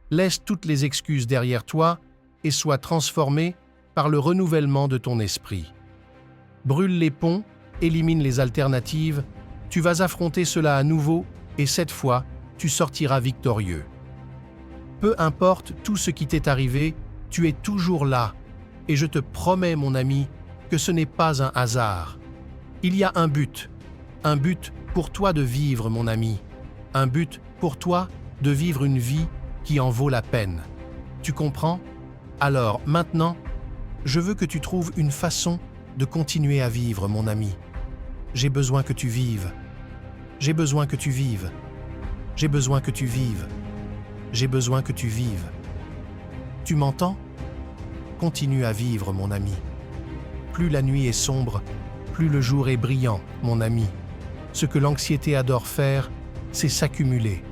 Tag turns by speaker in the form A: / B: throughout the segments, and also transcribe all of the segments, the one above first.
A: Laisse toutes les excuses derrière toi et sois transformé par le renouvellement de ton esprit. Brûle les ponts, élimine les alternatives, tu vas affronter cela à nouveau et cette fois, tu sortiras victorieux. Peu importe tout ce qui t'est arrivé, tu es toujours là et je te promets, mon ami, que ce n'est pas un hasard. Il y a un but pour toi de vivre, mon ami, un but pour toi de vivre une vie qui en vaut la peine. Tu comprends? Alors, maintenant, je veux que tu trouves une façon de continuer à vivre, mon ami. J'ai besoin que tu vives. J'ai besoin que tu vives. J'ai besoin que tu vives. J'ai besoin que tu vives. Tu m'entends? Continue à vivre, mon ami. Plus la nuit est sombre, plus le jour est brillant, mon ami. Ce que l'anxiété adore faire, c'est s'accumuler.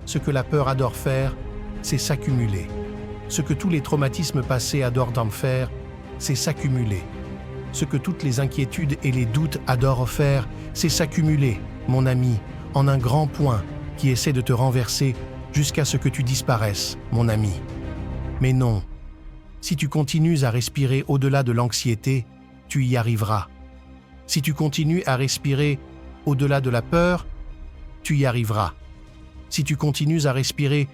A: Ce que la peur adore faire, c'est s'accumuler. Ce que tous les traumatismes passés adorent en faire, c'est s'accumuler. Ce que toutes les inquiétudes et les doutes adorent faire, c'est s'accumuler, mon ami, en un grand point qui essaie de te renverser jusqu'à ce que tu disparaisses, mon ami. Mais non, si tu continues à respirer au-delà de l'anxiété, tu y arriveras. Si tu continues à respirer au-delà de la peur, tu y arriveras. Si tu continues à respirer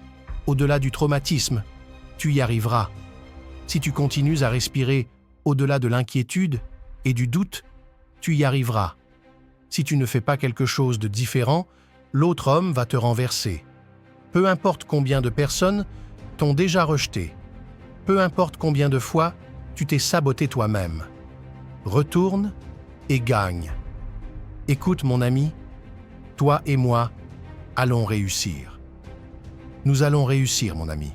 A: au-delà du traumatisme, tu y arriveras. Si tu continues à respirer au-delà de l'inquiétude et du doute, tu y arriveras. Si tu ne fais pas quelque chose de différent, l'autre homme va te renverser. Peu importe combien de personnes t'ont déjà rejeté, peu importe combien de fois tu t'es saboté toi-même. Retourne et gagne. Écoute mon ami, toi et moi allons réussir. Nous allons réussir mon ami.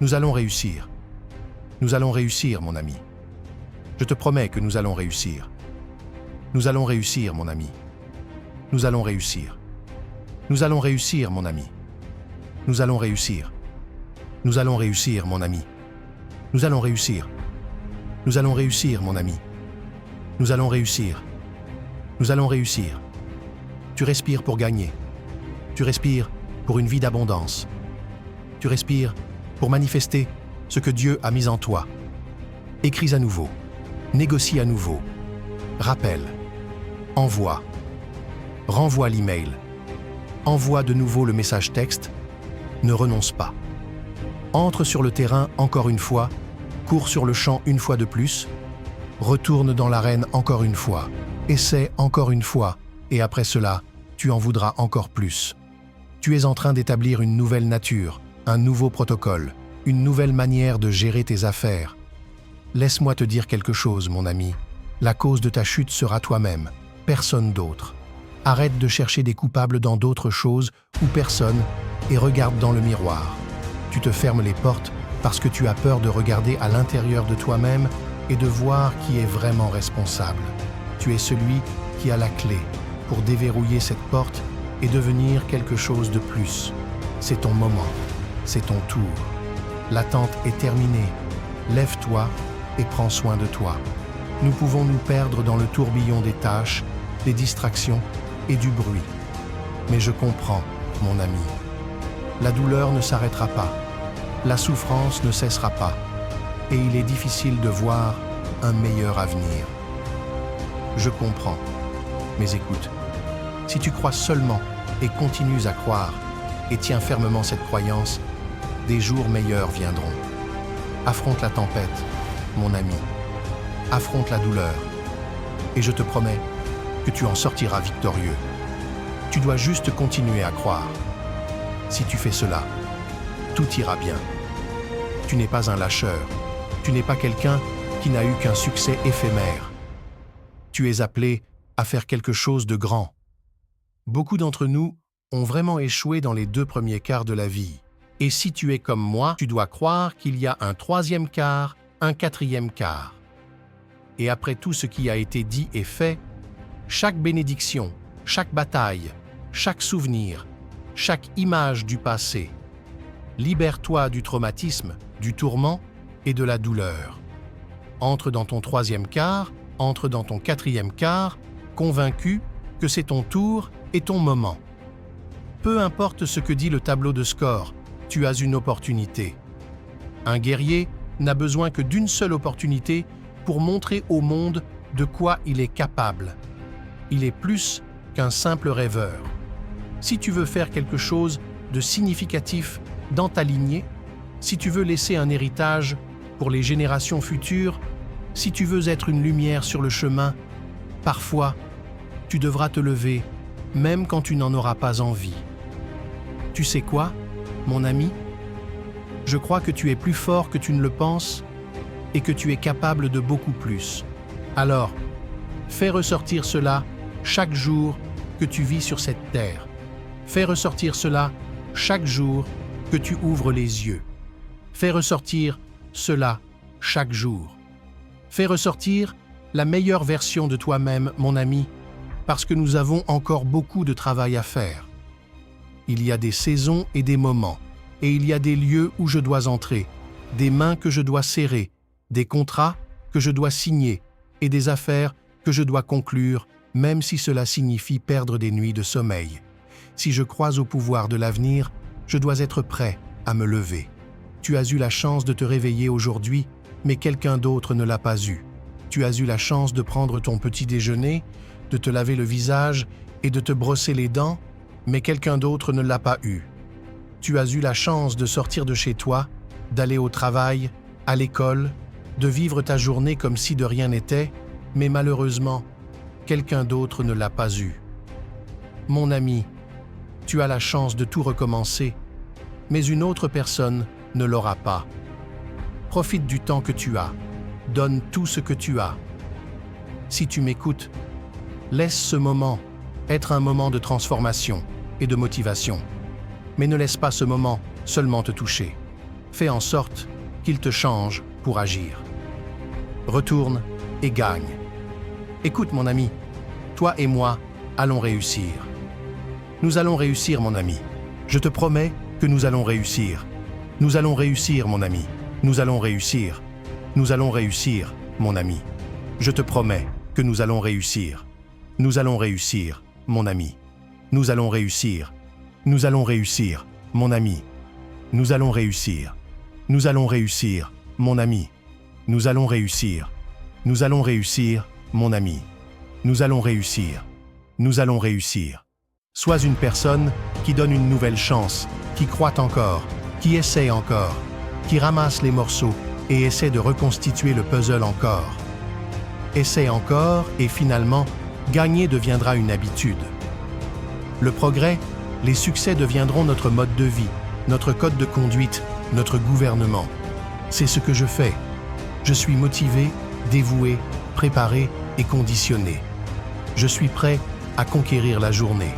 A: Nous allons réussir. Nous allons réussir mon ami. Je te promets que nous allons réussir. Nous allons réussir mon ami. Nous allons réussir. Nous allons réussir mon ami. Nous allons réussir. Nous allons réussir mon ami. Nous allons réussir. Nous allons réussir mon ami. Nous allons réussir. Nous allons réussir. Tu respires pour gagner. Tu respires pour une vie d'abondance. Tu respires pour manifester ce que Dieu a mis en toi. Écris à nouveau. Négocie à nouveau. Rappelle. Envoie. Renvoie l'email. Envoie de nouveau le message texte. Ne renonce pas. Entre sur le terrain encore une fois. Cours sur le champ une fois de plus. Retourne dans l'arène encore une fois. Essaie encore une fois. Et après cela, tu en voudras encore plus. Tu es en train d'établir une nouvelle nature, un nouveau protocole, une nouvelle manière de gérer tes affaires. Laisse-moi te dire quelque chose, mon ami. La cause de ta chute sera toi-même, personne d'autre. Arrête de chercher des coupables dans d'autres choses ou personne et regarde dans le miroir. Tu te fermes les portes parce que tu as peur de regarder à l'intérieur de toi-même et de voir qui est vraiment responsable. Tu es celui qui a la clé pour déverrouiller cette porte et devenir quelque chose de plus. C'est ton moment, c'est ton tour. L'attente est terminée. Lève-toi et prends soin de toi. Nous pouvons nous perdre dans le tourbillon des tâches, des distractions et du bruit. Mais je comprends, mon ami. La douleur ne s'arrêtera pas. La souffrance ne cessera pas. Et il est difficile de voir un meilleur avenir. Je comprends. Mais écoute, si tu crois seulement et continues à croire et tiens fermement cette croyance, des jours meilleurs viendront. Affronte la tempête, mon ami. Affronte la douleur. Et je te promets que tu en sortiras victorieux. Tu dois juste continuer à croire. Si tu fais cela, tout ira bien. Tu n'es pas un lâcheur. Tu n'es pas quelqu'un qui n'a eu qu'un succès éphémère. Tu es appelé à faire quelque chose de grand. Beaucoup d'entre nous ont vraiment échoué dans les 2 premiers quarts de la vie. Et si tu es comme moi, tu dois croire qu'il y a un 3e quart, un 4e quart. Et après tout ce qui a été dit et fait, chaque bénédiction, chaque bataille, chaque souvenir, chaque image du passé, libère-toi du traumatisme, du tourment et de la douleur. Entre dans ton 3e quart, entre dans ton 4e quart, convaincu que c'est ton tour et ton moment. Peu importe ce que dit le tableau de score, tu as une opportunité. Un guerrier n'a besoin que d'une seule opportunité pour montrer au monde de quoi il est capable. Il est plus qu'un simple rêveur. Si tu veux faire quelque chose de significatif dans ta lignée, si tu veux laisser un héritage pour les générations futures, si tu veux être une lumière sur le chemin, parfois, tu devras te lever, même quand tu n'en auras pas envie. Tu sais quoi, mon ami? Je crois que tu es plus fort que tu ne le penses et que tu es capable de beaucoup plus. Alors, fais ressortir cela chaque jour que tu vis sur cette terre. Fais ressortir cela chaque jour que tu ouvres les yeux. Fais ressortir cela chaque jour. Fais ressortir la meilleure version de toi-même, mon ami, parce que nous avons encore beaucoup de travail à faire. Il y a des saisons et des moments, et il y a des lieux où je dois entrer, des mains que je dois serrer, des contrats que je dois signer et des affaires que je dois conclure, même si cela signifie perdre des nuits de sommeil. Si je crois au pouvoir de l'avenir, je dois être prêt à me lever. Tu as eu la chance de te réveiller aujourd'hui, mais quelqu'un d'autre ne l'a pas eu. Tu as eu la chance de prendre ton petit déjeuner, de te laver le visage et de te brosser les dents, mais quelqu'un d'autre ne l'a pas eu. Tu as eu la chance de sortir de chez toi, d'aller au travail, à l'école, de vivre ta journée comme si de rien n'était, mais malheureusement, quelqu'un d'autre ne l'a pas eu. Mon ami, tu as la chance de tout recommencer, mais une autre personne ne l'aura pas. Profite du temps que tu as, donne tout ce que tu as. Si tu m'écoutes, laisse ce moment être un moment de transformation et de motivation. Mais ne laisse pas ce moment seulement te toucher. Fais en sorte qu'il te change pour agir. Retourne et gagne. Écoute mon ami, toi et moi allons réussir. Nous allons réussir mon ami. Je te promets que nous allons réussir. Nous allons réussir mon ami. Nous allons réussir. Nous allons réussir mon ami. Je te promets que nous allons réussir. Nous allons réussir mon ami. Nous allons réussir. Nous allons réussir, mon ami. Nous allons réussir. Nous allons réussir, mon ami. Nous allons réussir. Nous allons réussir, mon ami. Nous allons réussir. Nous allons réussir. Sois une personne qui donne une nouvelle chance, qui croit encore, qui essaie encore, qui ramasse les morceaux et essaie de reconstituer le puzzle encore. Essaie encore et finalement, gagner deviendra une habitude. Le progrès, les succès deviendront notre mode de vie, notre code de conduite, notre gouvernement. C'est ce que je fais. Je suis motivé, dévoué, préparé et conditionné. Je suis prêt à conquérir la journée.